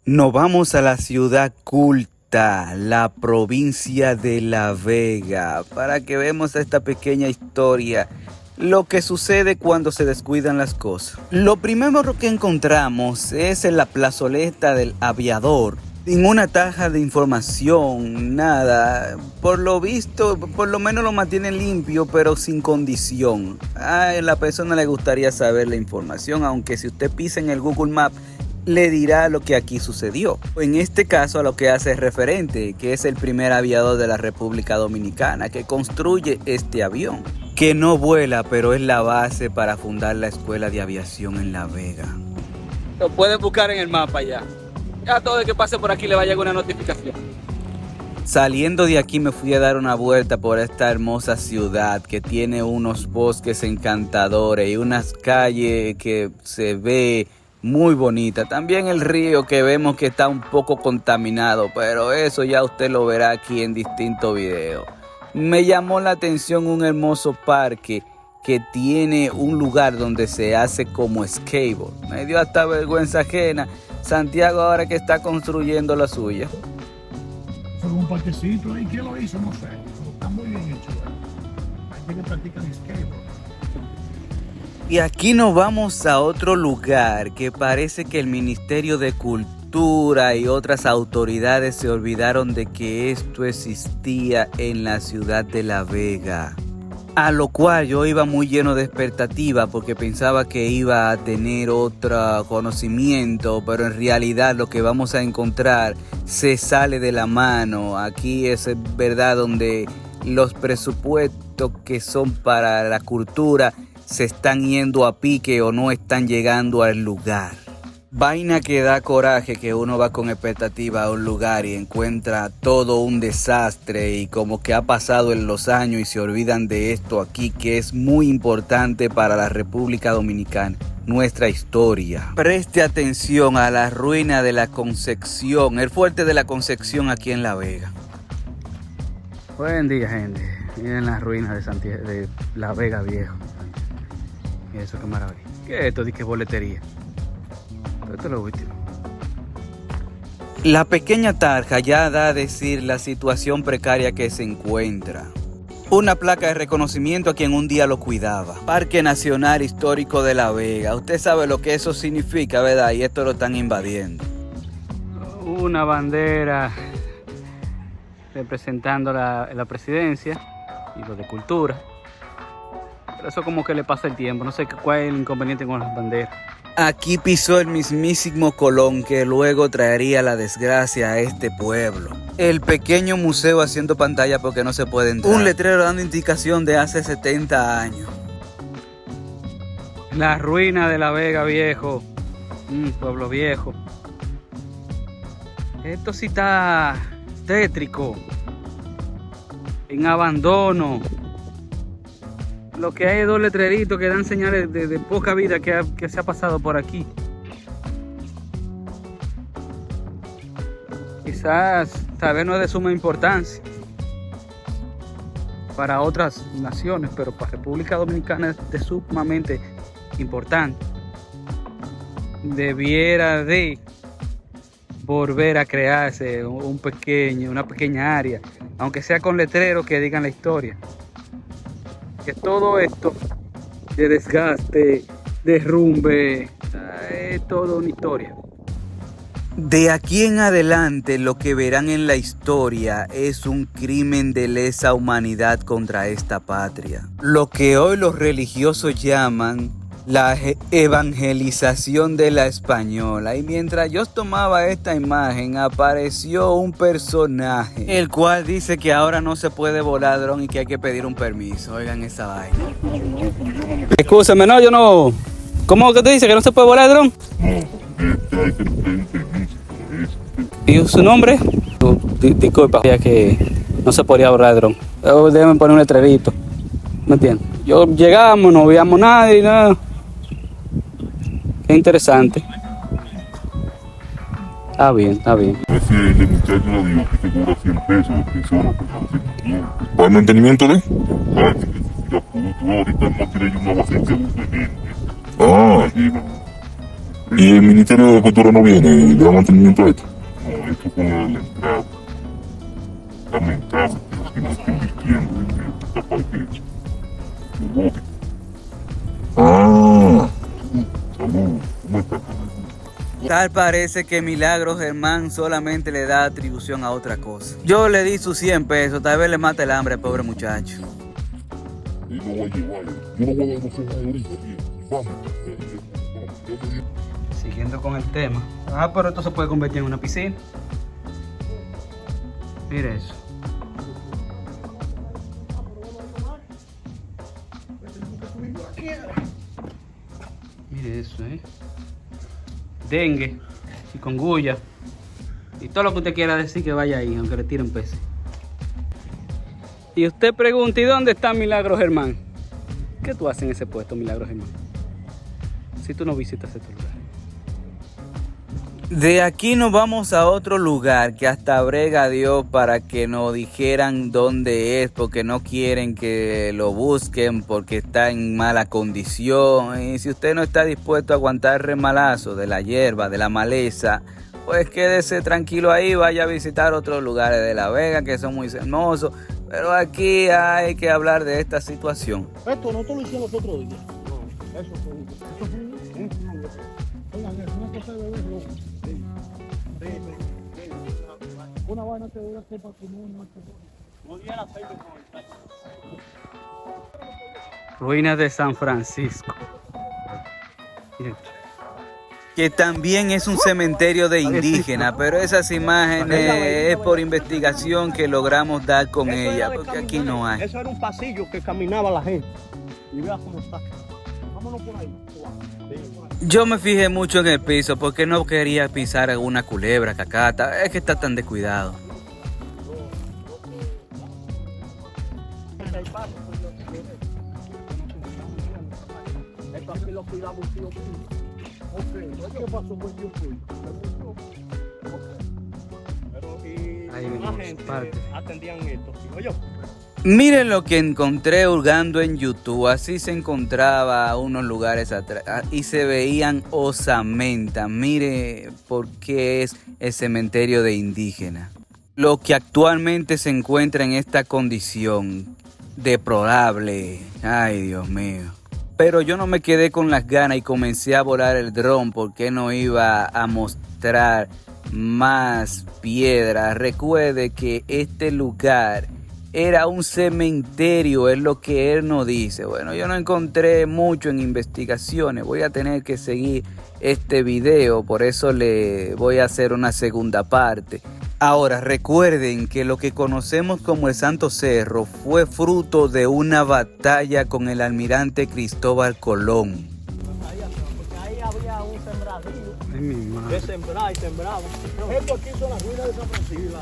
Nos vamos a la ciudad culta, la provincia de La Vega, para que veamos esta pequeña historia, lo que sucede cuando se descuidan las cosas. Lo primero que encontramos es en la plazoleta del aviador, sin una taja de información, nada. Por lo visto, por lo menos lo mantienen limpio, pero sin condición. A la persona le gustaría saber la información, aunque si usted pisa en el Google Maps, le dirá lo que aquí sucedió. En este caso a lo que hace referente, que es el primer aviador de la República Dominicana que construye este avión, que no vuela, pero es la base para fundar la Escuela de Aviación en La Vega. Lo pueden buscar en el mapa ya. Ya todo el que pase por aquí le va a llegar una notificación. Saliendo de aquí me fui a dar una vuelta por esta hermosa ciudad que tiene unos bosques encantadores y unas calles que se ve muy bonita. También el río que vemos que está un poco contaminado, pero eso ya usted lo verá aquí en distintos videos. Me llamó la atención un hermoso parque que tiene un lugar donde se hace como skateboard. Me dio hasta vergüenza ajena. Santiago ahora que está construyendo la suya. Eso es un parquecito ahí. ¿Quién lo hizo? No sé. Pero está muy bien hecho. Hay gente que practican skateboard. Y aquí nos vamos a otro lugar que parece que el Ministerio de Cultura y otras autoridades se olvidaron de que esto existía en la ciudad de La Vega. A lo cual yo iba muy lleno de expectativa porque pensaba que iba a tener otro conocimiento, pero en realidad lo que vamos a encontrar se sale de la mano. Aquí es verdad donde los presupuestos que son para la cultura se están yendo a pique o no están llegando al lugar. Vaina que da coraje que uno va con expectativa a un lugar y encuentra todo un desastre y como que ha pasado en los años y se olvidan de esto aquí que es muy importante para la República Dominicana, nuestra historia. Preste atención a la ruina de la Concepción, el fuerte de la Concepción aquí en La Vega. Buen día, gente. Miren las ruinas de Santiago, de La Vega Viejo. Y eso, qué maravilla. ¿Qué es esto? ¿De qué boletería? Esto es lo último. La pequeña tarja ya da a decir la situación precaria que se encuentra. Una placa de reconocimiento a quien un día lo cuidaba. Parque Nacional Histórico de La Vega. Usted sabe lo que eso significa, ¿verdad? Y esto lo están invadiendo. Una bandera representando la presidencia y lo de cultura. Pero eso como que le pasa el tiempo. No sé cuál es el inconveniente con las banderas. Aquí pisó el mismísimo Colón que luego traería la desgracia a este pueblo. El pequeño museo haciendo pantalla porque no se puede entrar. Un letrero dando indicación de hace 70 años. La ruina de La Vega Viejo. Pueblo viejo. Esto sí está tétrico. En abandono. Lo que hay es dos letreritos que dan señales de poca vida que se ha pasado por aquí. Quizás tal vez no es de suma importancia para otras naciones, pero para República Dominicana es de sumamente importante. Debiera de volver a crearse una pequeña área, aunque sea con letreros que digan la historia. Que todo esto de desgaste, derrumbe, es toda una historia. De aquí en adelante lo que verán en la historia es un crimen de lesa humanidad contra esta patria. Lo que hoy los religiosos llaman la evangelización de la española. Y mientras yo tomaba esta imagen apareció un personaje, el cual dice que ahora no se puede volar dron y que hay que pedir un permiso. Oigan esa vaina. Escúchame, no, yo no. ¿Cómo que te dice que no se puede volar dron? ¿Y su nombre? Disculpa, ya que no se podía volar dron. Deben poner un letrerito. ¿Me entiendes? Llegamos, no veíamos nadie, nada. Qué interesante. Está bien, está bien. Ese el muchacho lo dijo que se cobra 100 pesos de persona ¿para el mantenimiento de? Ah, ya puto, ahorita no tiene una base de gente. Ah, ¿Y el Ministerio de Cultura no viene y le da mantenimiento a esto? No, esto con la entrada. Lamentable que no estén vistiendo de esta parte robótica. Ah, salud, ¿cómo estás? Tal parece que Milagro Germán solamente le da atribución a otra cosa. Yo le di sus 100 pesos, tal vez le mate el hambre al pobre muchacho. Y lo voy a llevar, yo lo voy a dar los ojos ahorita, tío. Vamos. Siguiendo con el tema. Pero esto se puede convertir en una piscina. Mire eso. Mire eso, dengue, chikungunya y todo lo que usted quiera decir que vaya ahí, aunque le tiren peces. Y usted pregunta, ¿y dónde está Milagro Germán? ¿Qué tú haces en ese puesto, Milagro Germán? Si tú no visitas este lugar. De aquí nos vamos a otro lugar que hasta brega Dios para que nos dijeran dónde es, porque no quieren que lo busquen porque está en mala condición. Y si usted no está dispuesto a aguantar el remalazo de la hierba, de la maleza, pues quédese tranquilo ahí, vaya a visitar otros lugares de La Vega que son muy hermosos. Pero aquí hay que hablar de esta situación. Esto no te lo hicieron los otros días. No, eso fue oigan, es una cosa de bebés locos. Una vaina que debe ser patrimonio. No diera aceite con el Ruinas de San Francisco. Miren. Que también es un cementerio de indígenas, pero esas imágenes es por investigación que logramos dar con ella, porque aquí no hay. Eso era un pasillo que caminaba la gente. Y vea cómo está. Vámonos por ahí. Yo me fijé mucho en el piso porque no quería pisar una culebra, cacata. Es que está tan descuidado. Ahí vemos parte. Atendían esto. Oye. Miren lo que encontré hurgando en YouTube. Así se encontraba unos lugares atrás y se veían osamentas. Mire por qué es el cementerio de indígenas. Lo que actualmente se encuentra en esta condición deplorable. Ay, Dios mío. Pero yo no me quedé con las ganas y comencé a volar el dron porque no iba a mostrar más piedras. Recuerde que este lugar era un cementerio, es lo que él nos dice. Bueno, yo no encontré mucho en investigaciones. Voy a tener que seguir este video, por eso le voy a hacer una segunda parte. Ahora, recuerden que lo que conocemos como el Santo Cerro fue fruto de una batalla con el almirante Cristóbal Colón. Porque ahí había un sembradío. Ay, mi madre. Que sembraba y sembraba. Esto aquí son las ruinas de San Francisco.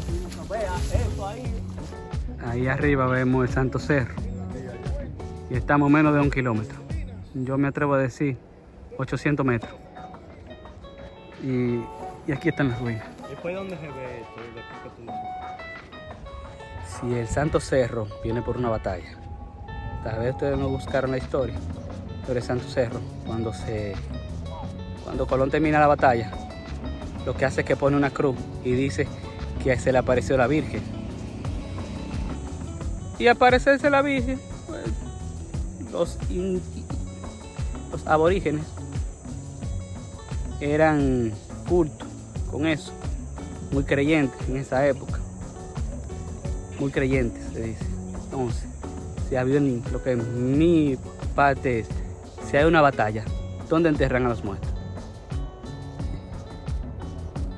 Vea, eso ahí. Ahí arriba vemos el Santo Cerro. Y estamos menos de 1 kilómetro. Yo me atrevo a decir 800 metros. Y aquí están las ruinas. Después, ¿dónde se ve esto? Si el Santo Cerro viene por una batalla, tal vez ustedes no buscaron la historia, pero el Santo Cerro, cuando Colón termina la batalla, lo que hace es que pone una cruz y dice que se le apareció la Virgen. Y aparecerse la Virgen, pues, los aborígenes eran cultos con eso, muy creyentes en esa época. Muy creyentes, se dice. Entonces, si había lo que mi parte es, si hay una batalla, ¿dónde enterran a los muertos?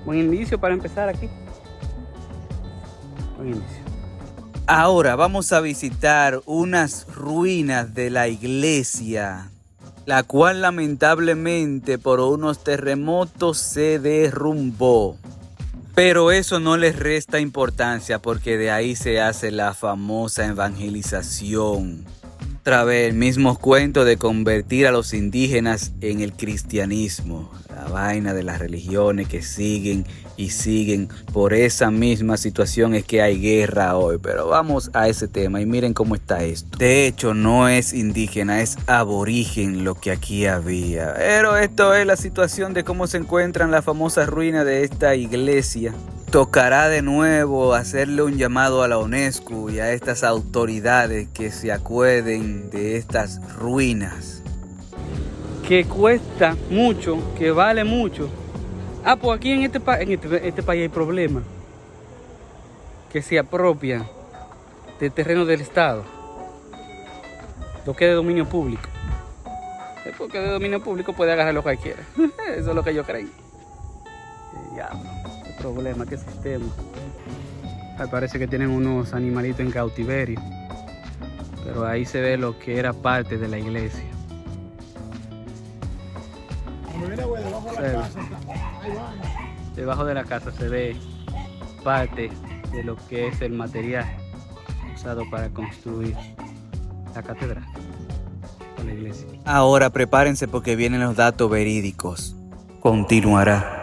Buen indicio para empezar aquí. Buen indicio. Ahora vamos a visitar unas ruinas de la iglesia, la cual lamentablemente por unos terremotos se derrumbó. Pero eso no les resta importancia porque de ahí se hace la famosa evangelización. Otra vez el mismo cuento de convertir a los indígenas en el cristianismo. la vaina de las religiones que siguen y siguen. Por esa misma situación es que hay guerra hoy. Pero vamos a ese tema y miren cómo está esto. De hecho, no es indígena, es aborigen lo que aquí había. Pero esto es la situación de cómo se encuentran las famosas ruinas de esta iglesia. Tocará de nuevo hacerle un llamado a la UNESCO y a estas autoridades que se acuerden de estas ruinas. Que cuesta mucho, que vale mucho. Ah, pues aquí en este país hay problemas. Que se apropian de terreno del Estado. Lo que es de dominio público. Porque de dominio público puede agarrar lo que quiera. Eso es lo que ellos creen. Diablo. Problema, qué sistema. Ay, parece que tienen unos animalitos en cautiverio, pero ahí se ve lo que era parte de la iglesia. Debajo de la casa se ve parte de lo que es el material usado para construir la catedral o la iglesia. Ahora prepárense porque vienen los datos verídicos. Continuará.